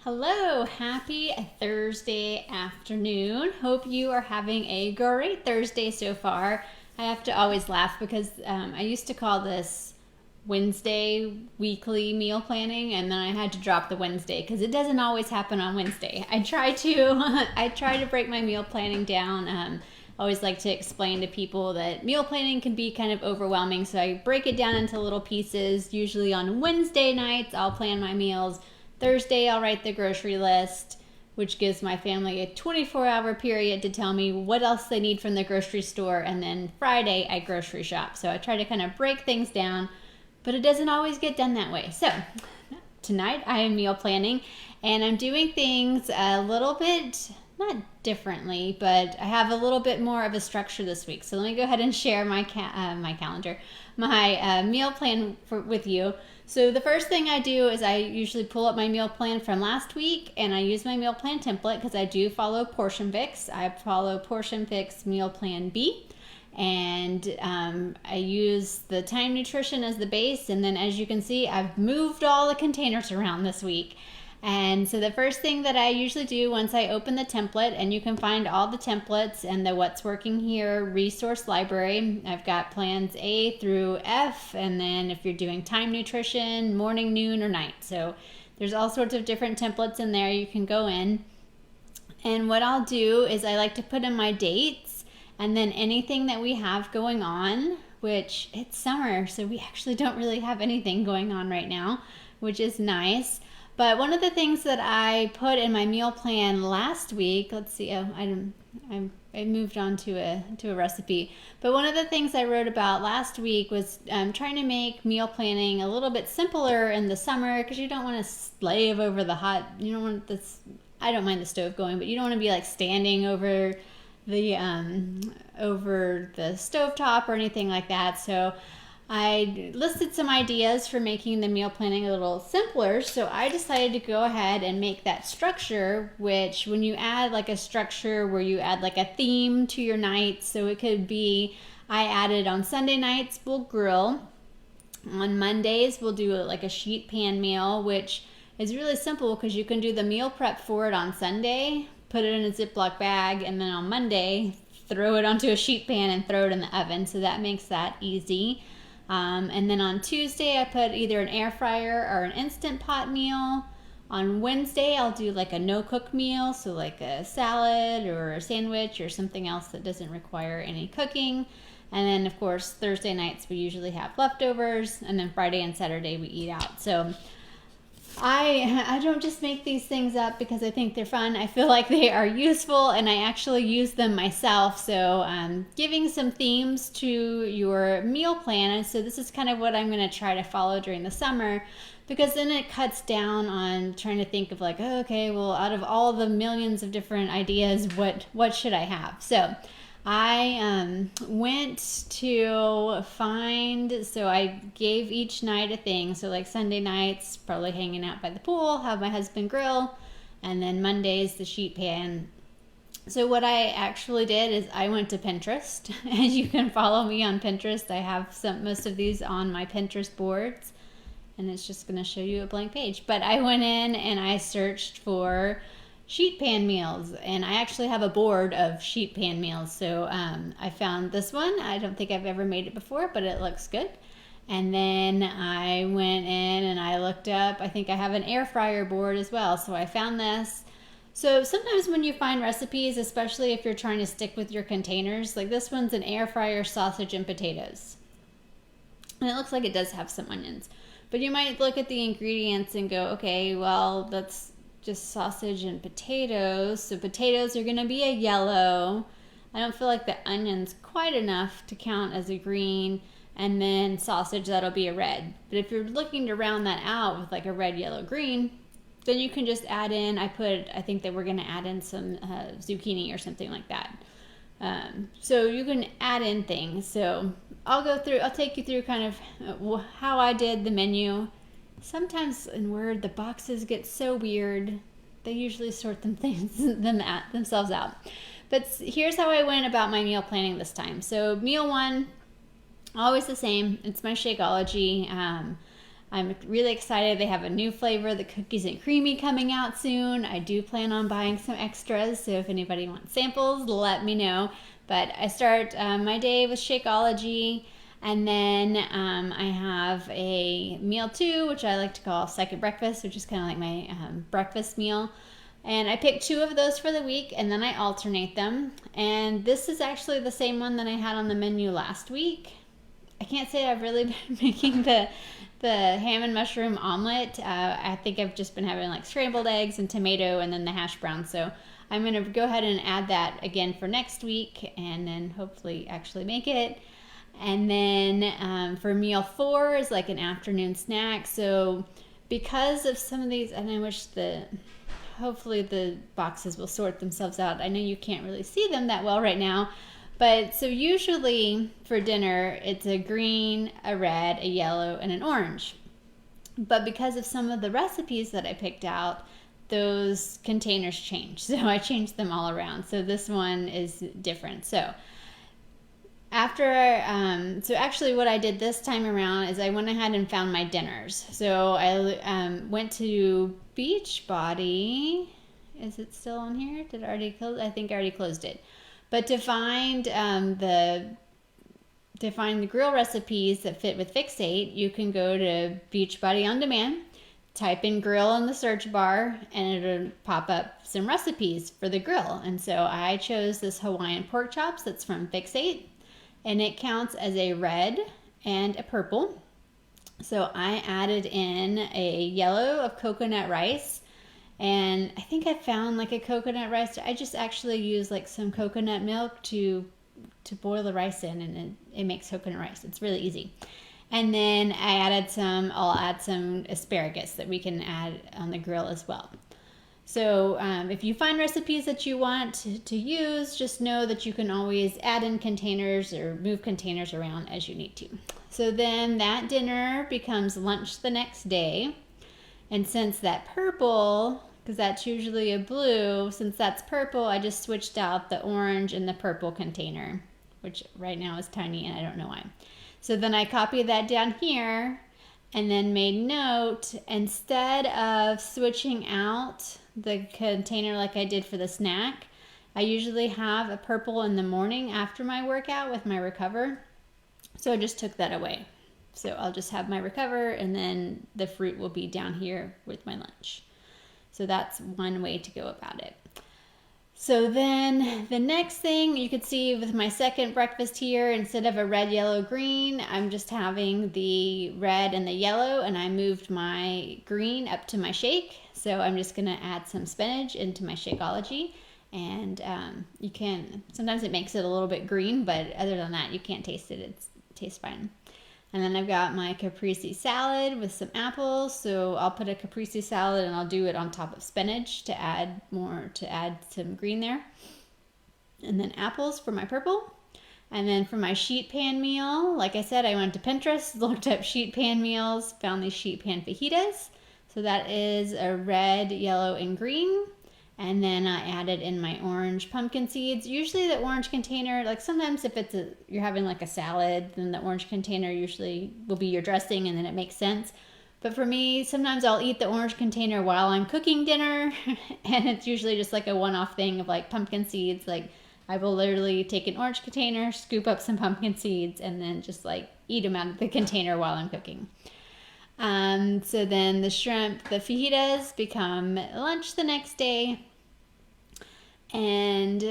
Hello, happy Thursday afternoon. Hope you are having a great Thursday so far. I have to always laugh because I used to call this Wednesday weekly meal planning, and then I had to drop the Wednesday because it doesn't always happen on Wednesday. I try to I try to break my meal planning down. I always like to explain to people that meal planning can be kind of overwhelming, so I break it down into little pieces. Usually on Wednesday nights, I'll plan my meals. Thursday, I'll write the grocery list, which gives my family a 24-hour period to tell me what else they need from the grocery store. And then Friday, I grocery shop. So I try to kind of break things down, but it doesn't always get done that way. So tonight, I am meal planning, and I'm doing things a little bit, not differently, but I have a little bit more of a structure this week. So let me go ahead and share my calendar, my meal plan with you. So the first thing I do is I usually pull up my meal plan from last week, and I use my meal plan template because I do follow PortionFix. I follow PortionFix Meal Plan B, and I use the Time Nutrition as the base. And then, as you can see, I've moved all the containers around this week. And so the first thing that I usually do once I open the template, and you can find all the templates and the What's Working Here resource library. I've got plans A through F, and then if you're doing time nutrition, morning, noon, or night. So there's all sorts of different templates in there you can go in. And what I'll do is I like to put in my dates and then anything that we have going on, which it's summer, so we actually don't really have anything going on right now, which is nice. But one of the things that I put in my meal plan last week, let's see, I moved on to a recipe. But one of the things I wrote about last week was trying to make meal planning a little bit simpler in the summer, because you don't want to slave over the hot. You don't want this. I don't mind the stove going, but you don't want to be like standing over the stovetop or anything like that. So I listed some ideas for making the meal planning a little simpler, so I decided to go ahead and make that structure, which when you add like a structure where you add like a theme to your nights, so it could be, I added on Sunday nights we'll grill, on Mondays we'll do like a sheet pan meal, which is really simple because you can do the meal prep for it on Sunday, put it in a Ziploc bag, and then on Monday throw it onto a sheet pan and throw it in the oven, so that makes that easy. And then on Tuesday, I put either an air fryer or an Instant Pot meal. On Wednesday, I'll do like a no-cook meal, so like a salad or a sandwich or something else that doesn't require any cooking. And then, of course, Thursday nights, we usually have leftovers. And then Friday and Saturday, we eat out. So I don't just make these things up because I think they're fun. I feel like they are useful, and I actually use them myself. So giving some themes to your meal plan. And so this is kind of what I'm going to try to follow during the summer, because then it cuts down on trying to think of like, oh, okay, well, out of all the millions of different ideas, what should I have? So I went to find, so I gave each night a thing. So like Sunday nights, probably hanging out by the pool, have my husband grill, and then Mondays, the sheet pan. So what I actually did is I went to Pinterest, and you can follow me on Pinterest. I have most of these on my Pinterest boards, and it's just going to show you a blank page. But I went in and I searched for sheet pan meals, and I actually have a board of sheet pan meals. So I found this one. I don't think I've ever made it before, but it looks good. And then I went in and I looked up, I think I have an air fryer board as well, so I found this. So sometimes when you find recipes, especially if you're trying to stick with your containers, like this one's an air fryer sausage and potatoes, and it looks like it does have some onions, but you might look at the ingredients and go, okay, well, that's just sausage and potatoes, so potatoes are going to be a yellow. I don't feel like the onion's quite enough to count as a green, and then sausage, that'll be a red. But if you're looking to round that out with like a red, yellow, green, then you can just add in, I think that we're going to add in some zucchini or something like that. So you can add in things. So I'll take you through kind of how I did the menu. Sometimes in Word, the boxes get so weird. They usually sort themselves out. But here's how I went about my meal planning this time. So meal one, always the same. It's my Shakeology. I'm really excited. They have a new flavor, the cookies and creamy, coming out soon. I do plan on buying some extras, so if anybody wants samples, let me know. But I start my day with Shakeology, and then I have a meal 2, which I like to call second breakfast, which is kind of like my breakfast meal. And I pick 2 of those for the week, and then I alternate them. And this is actually the same one that I had on the menu last week. I can't say I've really been making the ham and mushroom omelet. I think I've just been having like scrambled eggs and tomato and then the hash brown. So I'm going to go ahead and add that again for next week, and then hopefully actually make it. And then for meal 4 is like an afternoon snack. So because of some of these, and I wish hopefully the boxes will sort themselves out. I know you can't really see them that well right now. But so usually for dinner, it's a green, a red, a yellow, and an orange. But because of some of the recipes that I picked out, those containers changed. So I changed them all around. So this one is different. So so actually what I did this time around is I went ahead and found my dinners. So I went to Beachbody. Is it still on here? Did I already close? I think I already closed it. But to find the grill recipes that fit with Fixate, you can go to Beachbody On Demand, type in grill in the search bar, and it'll pop up some recipes for the grill. And so I chose this Hawaiian pork chops that's from Fixate, and it counts as a red and a purple. So I added in a yellow of coconut rice. And I think I found like a coconut rice. I just actually use like some coconut milk to boil the rice in, and it makes coconut rice. It's really easy. And then I'll add some asparagus that we can add on the grill as well. So if you find recipes that you want to use, just know that you can always add in containers or move containers around as you need to. So then that dinner becomes lunch the next day. And since that purple, because that's usually a blue, since that's purple, I just switched out the orange and the purple container, which right now is tiny and I don't know why. So then I copied that down here and then made note, instead of switching out the container like I did for the snack, I usually have a purple in the morning after my workout with my Recover. So I just took that away. So I'll just have my Recover, and then the fruit will be down here with my lunch. So that's one way to go about it. So then the next thing you could see with my second breakfast here, instead of a red, yellow, green, I'm just having the red and the yellow, and I moved my green up to my shake. So I'm just going to add some spinach into my Shakeology. And sometimes it makes it a little bit green, but other than that, you can't taste it. It tastes fine. And then I've got my caprese salad with some apples. So I'll put a caprese salad and I'll do it on top of spinach to add some green there. And then apples for my purple. And then for my sheet pan meal, like I said, I went to Pinterest, looked up sheet pan meals, found these sheet pan fajitas. So that is a red, yellow, and green. And then I added in my orange pumpkin seeds. Usually the orange container, like sometimes if you're having like a salad, then the orange container usually will be your dressing, and then it makes sense. But for me, sometimes I'll eat the orange container while I'm cooking dinner, and it's usually just like a one-off thing of like pumpkin seeds. Like I will literally take an orange container, scoop up some pumpkin seeds, and then just like eat them out of the container while I'm cooking. So then the fajitas become lunch the next day. And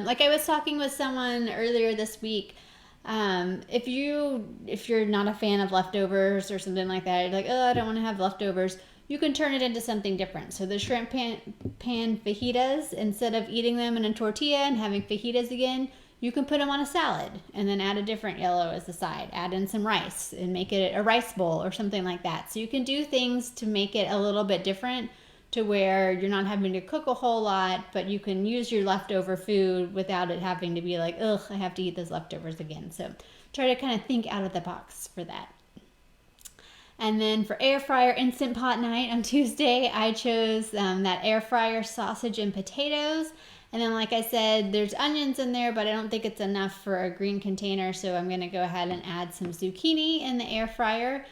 like I was talking with someone earlier this week, if you're not a fan of leftovers or something like that, you're like, oh, I don't want to have leftovers, you can turn it into something different. So the shrimp pan fajitas, instead of eating them in a tortilla and having fajitas again, you can put them on a salad and then add a different yellow as the side. Add in some rice and make it a rice bowl or something like that. So you can do things to make it a little bit different, to where you're not having to cook a whole lot, but you can use your leftover food without it having to be like, ugh, I have to eat those leftovers again. So try to kind of think out of the box for that. And then for air fryer instant pot night on Tuesday, I chose that air fryer sausage and potatoes. And then, like I said, there's onions in there, but I don't think it's enough for a green container. So I'm going to go ahead and add some zucchini in the air fryer.